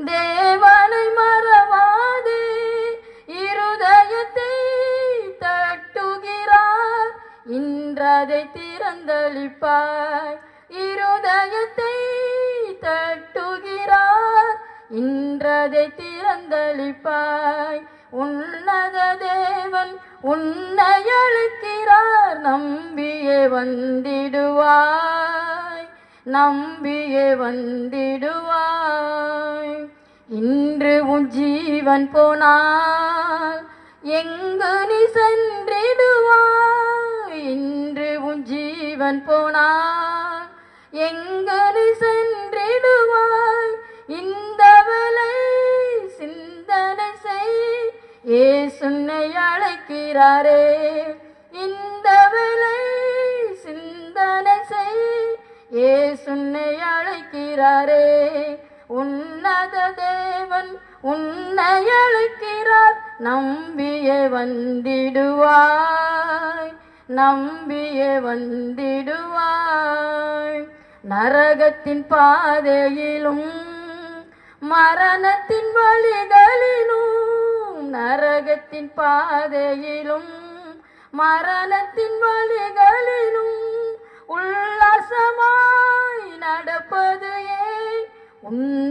தேவனை மறவாதே, இருதயத்தை தட்டுகிறார், இன்றதை திறந்தளிப்பாய். இருதயத்தை தட்டுகிறார், இன்றதை திறந்தளிப்பாய். உன்னத தேவன் உன்னை அழைக்கிறார், நம்பியே வந்திடுவாய், நம்பியே வந்திடுவாய். இன்று உன் ஜீவன் போனால் எங்கு நீ சென்றிடுவாய்? இன்று உன் ஜீவன் போனால் எங்கு நீ சென்றிடுவாய்? இந்த வேளை சிந்தனை செய், இயேசு உன்னை அழைக்கிறாரே. இந்த வேளை சிந்தனை செய், இயேசு உன்னை அழைக்கிறாரே. உன்னத தேவன் உன்னை அழைக்கிறார், நம்பியே வந்திடுவாய், நம்பியே வந்திடுவாய். நரகத்தின் பாதையிலும் மரணத்தின் வழிகளிலும், நரகத்தின் பாதையிலும் மரணத்தின் வழிகளிலும் உல்லாசமாய் நடப்பது ஏன்? உண்மை